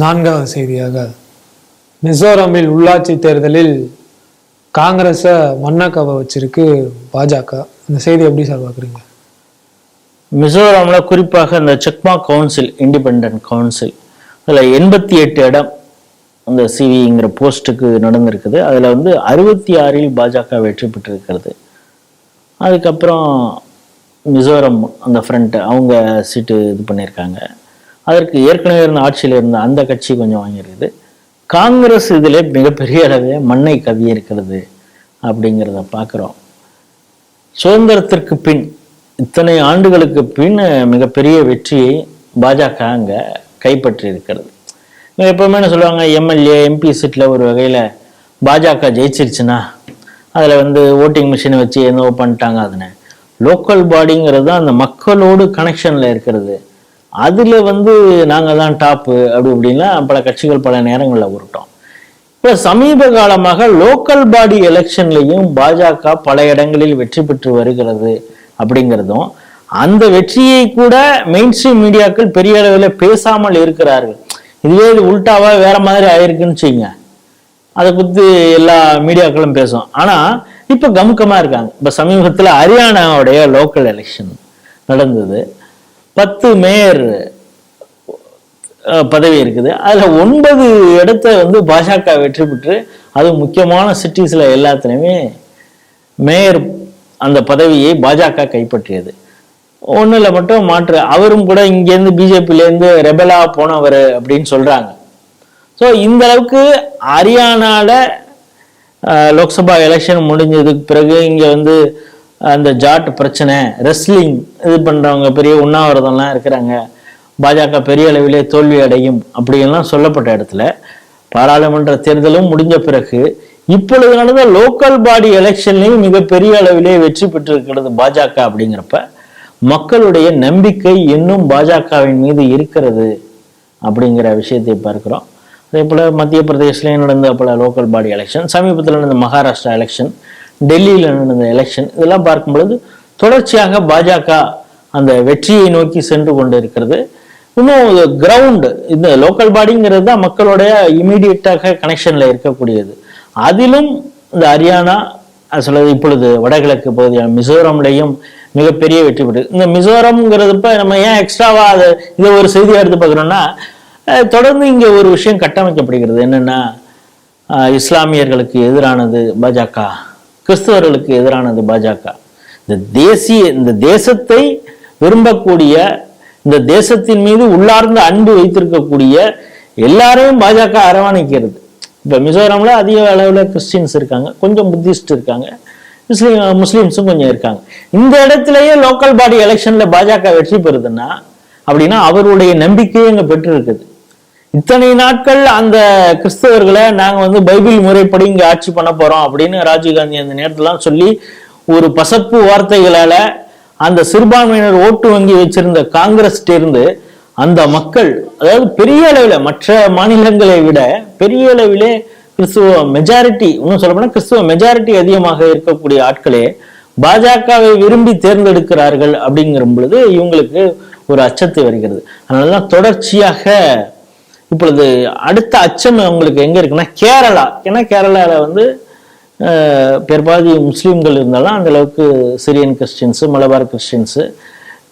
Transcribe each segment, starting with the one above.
நான்காவது செய்தியாக, மிசோரமில் உள்ளாட்சி தேர்தலில் காங்கிரஸை மண்ணக்கவ வச்சிருக்கு பாஜக. இந்த செய்தி எப்படி சார் பார்க்குறீங்க? மிசோரமில் குறிப்பாக இந்த செக்மா கவுன்சில், இண்டிபெண்ட் கவுன்சில், அதில் 88 இடம் அந்த சிவிங்கிற போஸ்ட்டுக்கு நடந்திருக்குது. அதில் 66 பாஜக வெற்றி பெற்றிருக்கிறது. அதுக்கப்புறம் மிசோரம் அந்த ஃப்ரண்ட் அவங்க சீட்டு இது பண்ணியிருக்காங்க. அதற்கு ஏற்கனவே இருந்த ஆட்சியில் இருந்த அந்த கட்சி கொஞ்சம் வாங்கியிருக்குது. காங்கிரஸ் இதில் மிகப்பெரிய அளவே மண்ணை கவ்வி இருக்கிறது அப்படிங்கிறத பார்க்குறோம். சுதந்திரத்திற்கு பின், இத்தனை ஆண்டுகளுக்கு பின் மிகப்பெரிய வெற்றியை பாஜக அங்கே கைப்பற்றி இருக்கிறது. எப்பவுமே என்ன சொல்லுவாங்க, எம்எல்ஏ எம்பி சீட்டில் ஒரு வகையில் பாஜக ஜெயிச்சிருச்சுன்னா அதில் ஓட்டிங் மிஷினை வச்சு என்னவோ பண்ணிட்டாங்க. அதுன்னு லோக்கல் பாடிங்கிறது அந்த மக்களோடு கனெக்ஷனில் இருக்கிறது. அதில் நாங்கள் தான் டாப்பு அப்படி இப்படின்லாம் பல கட்சிகள் பல நேரங்களில் உருட்டோம். இப்போ சமீப காலமாக லோக்கல் பாடி எலெக்ஷன்லையும் பாஜக பல இடங்களில் வெற்றி பெற்று வருகிறது அப்படிங்கிறதும், அந்த வெற்றியை கூட மெயின் ஸ்ட்ரீம் மீடியாக்கள் பெரிய அளவில் பேசாமல் இருக்கிறார்கள். இதுவே இது உல்டாவா வேற மாதிரி ஆயிருக்குன்னு வச்சுங்க, அதை குறித்து எல்லா மீடியாக்களும் பேசும். ஆனால் இப்போ கமுக்கமா இருக்காங்க. இப்போ சமீபத்தில் ஹரியானாவுடைய லோக்கல் எலெக்ஷன் நடந்தது. 10 மேயர் பதவி இருக்குது. அதில் 9 இடத்த பாஜக வெற்றி பெற்று, அது முக்கியமான சிட்டிஸ்ல எல்லாத்துலேயுமே மேயர் அந்த பதவியை பாஜக கைப்பற்றியது. ஒன்றில் மட்டும் மாற்று, அவரும் கூட இங்கேருந்து பிஜேபியிலேருந்து ரெபலா போனவர் அப்படின்னு சொல்றாங்க. ஸோ இந்த அளவுக்கு ஹரியானால லோக்சபா எலெக்ஷன் முடிஞ்சதுக்கு பிறகு இங்கே அந்த ஜாட் பிரச்சனை, ரெஸ்லிங் இது பண்றவங்க பெரிய உண்ணாவிரதம்லாம் இருக்கிறாங்க, பாஜக பெரிய அளவிலே தோல்வி அடையும் அப்படின்லாம் சொல்லப்பட்ட இடத்துல பாராளுமன்ற தேர்தலும் முடிஞ்ச பிறகு இப்பொழுது நடந்த லோக்கல் பாடி எலெக்ஷன்லையும் மிகப்பெரிய அளவிலே வெற்றி பெற்றிருக்கிறது பாஜக. அப்படிங்கிறப்ப மக்களுடைய நம்பிக்கை இன்னும் பாஜகவின் மீது இருக்கிறது அப்படிங்கிற விஷயத்தை பார்க்கிறோம். அதே போல மத்திய பிரதேசலையும் நடந்த பல லோக்கல் பாடி எலெக்ஷன், சமீபத்தில் நடந்த மகாராஷ்டிரா எலெக்ஷன், டெல்லியில் நடந்த எலெக்ஷன், இதெல்லாம் பார்க்கும் பொழுது தொடர்ச்சியாக பாஜக அந்த வெற்றியை நோக்கி சென்று கொண்டு இருக்கிறது. இன்னும் கிரவுண்டு, இந்த லோக்கல் பாடிங்கிறது தான் மக்களுடைய இமீடியட்டாக கனெக்ஷன்ல இருக்கக்கூடியது. அதிலும் இந்த ஹரியானா சொல்றது, இப்பொழுது வடகிழக்கு பகுதியான மிசோரம்லையும் மிகப்பெரிய வெற்றி பெற்று. இந்த மிசோரம்ங்கிறதுப்ப நம்ம ஏன் எக்ஸ்ட்ராவா இதை ஒரு செய்தியா எடுத்து பார்க்குறோம்னா, தொடர்ந்து இங்க ஒரு விஷயம் கட்டமைக்கப்படுகிறது. என்னன்னா, இஸ்லாமியர்களுக்கு எதிரானது பாஜக, கிறிஸ்தவர்களுக்கு எதிரானது பாஜக. இந்த தேசத்தை விரும்பக்கூடிய, இந்த தேசத்தின் மீது உள்ளார்ந்த அன்பு வைத்திருக்கக்கூடிய எல்லாரையும் பாஜக அரவணைக்கிறது. இப்ப மிசோரம்ல அதிக அளவுல கிறிஸ்டின்ஸ் இருக்காங்க, கொஞ்சம் புத்திஸ்ட் இருக்காங்க, முஸ்லீம்ஸும் கொஞ்சம் இருக்காங்க. இந்த இடத்துலயே லோக்கல் பாடி எலெக்ஷன்ல பாஜக வெற்றி பெறுதுன்னா அப்படின்னா அவருடைய நம்பிக்கையை அங்க பெற்று இருக்குது. இத்தனை நாட்கள் அந்த கிறிஸ்தவர்களை நாங்க பைபிள் முறைப்படி இங்க ஆட்சி பண்ண போறோம் அப்படின்னு ராஜீவ்காந்தி அந்த நேரத்துலாம் சொல்லி ஒரு பசப்பு வார்த்தைகளால அந்த சிறுபான்மையினர் ஓட்டு வங்கி வச்சிருந்த காங்கிரஸ் இருந்து அந்த மக்கள், அதாவது பெரிய அளவில் மற்ற மாநிலங்களை விட பெரிய அளவிலே கிறிஸ்துவ மெஜாரிட்டி, இன்னும் சொல்ல போனா கிறிஸ்துவ மெஜாரிட்டி அதிகமாக இருக்கக்கூடிய ஆட்களே பாஜகவை விரும்பி தேர்ந்தெடுக்கிறார்கள் அப்படிங்கிற பொழுது இவங்களுக்கு ஒரு அச்சத்தை வருகிறது. அதனாலதான் தொடர்ச்சியாக இப்பொழுது அடுத்த அச்சம் அவங்களுக்கு எங்க இருக்குன்னா கேரளா. ஏன்னா கேரளால பெரும்பாதி முஸ்லீம்கள் இருந்தாலும் அந்த அளவுக்கு Syrian Christians, Malabar Christians,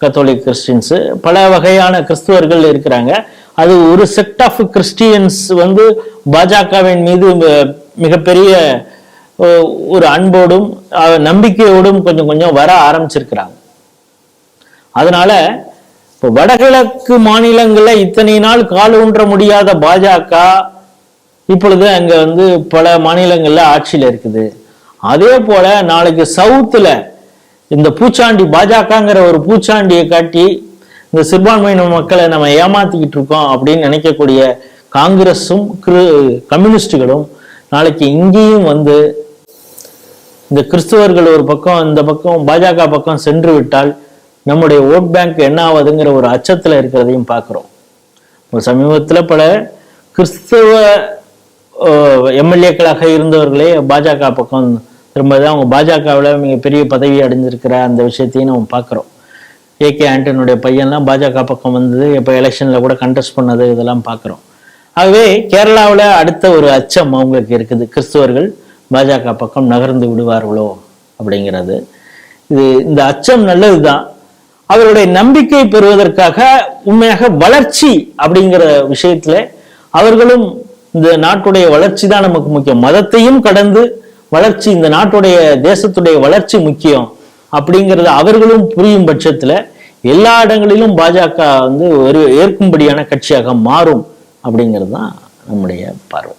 Catholic Christians, பல வகையான கிறிஸ்துவர்கள் இருக்கிறாங்க. அது ஒரு செட் ஆஃப் கிறிஸ்டியன்ஸ் பாஜகவின் மீது மிகப்பெரிய ஒரு அன்போடும் நம்பிக்கையோடும் கொஞ்சம் கொஞ்சம் வர ஆரம்பிச்சிருக்கிறாங்க. அதனால இப்போ வடகிழக்கு மாநிலங்கள்ல இத்தனை நாள் கால் ஊன்ற முடியாத பாஜக இப்பொழுது அங்க பல மாநிலங்கள்ல ஆட்சியில இருக்குது. அதே போல நாளைக்கு சவுத்துல இந்த பூச்சாண்டி பாஜகங்கிற ஒரு பூச்சாண்டியை காட்டி இந்த சிறுபான்மையின மக்களை நம்ம ஏமாத்திக்கிட்டு இருக்கோம் அப்படின்னு நினைக்கக்கூடிய காங்கிரஸும் கம்யூனிஸ்டுகளும் நாளைக்கு இங்கேயும் இந்த கிறிஸ்தவர்கள் ஒரு பக்கம் இந்த பக்கம் பாஜக பக்கம் சென்று விட்டால் நம்முடைய ஓட் பேங்க் என்ன ஆகுதுங்கிற ஒரு அச்சத்துல இருக்கிறதையும் பார்க்கிறோம். சமீபத்துல பல கிறிஸ்தவ எம்எல்ஏக்களாக இருந்தவர்களே பாஜக பக்கம் திரும்பதான் அவங்க பாஜகவில் மிகப்பெரிய பதவி அடைஞ்சிருக்கிற அந்த விஷயத்தையும் நம்ம பார்க்குறோம். ஏகே ஆண்டனுடைய பையன்லாம் பாஜக பக்கம் வந்தது, இப்போ எலெக்ஷனில் கூட கண்டெஸ்ட் பண்ணது, இதெல்லாம் பார்க்குறோம். ஆகவே கேரளாவில் அடுத்த ஒரு அச்சம் அவங்களுக்கு இருக்குது, கிறிஸ்துவர்கள் பாஜக பக்கம் நகர்ந்து விடுவார்களோ அப்படிங்கிறது. இந்த அச்சம் நல்லதுதான். அவருடைய நம்பிக்கை பெறுவதற்காக உண்மையாக வளர்ச்சி அப்படிங்கிற விஷயத்துல அவர்களும் இந்த நாட்டுடைய வளர்ச்சி தான் நமக்கு முக்கியம், மதத்தையும் கடந்து வளர்ச்சி, இந்த நாட்டுடைய தேசத்துடைய வளர்ச்சி முக்கியம் அப்படிங்கிறது அவர்களும் புரியும் பட்சத்துல எல்லா இடங்களிலும் பாஜக ஒரு ஏற்கும்படியான கட்சியாக மாறும் அப்படிங்கிறது தான் நம்முடைய பார்வை.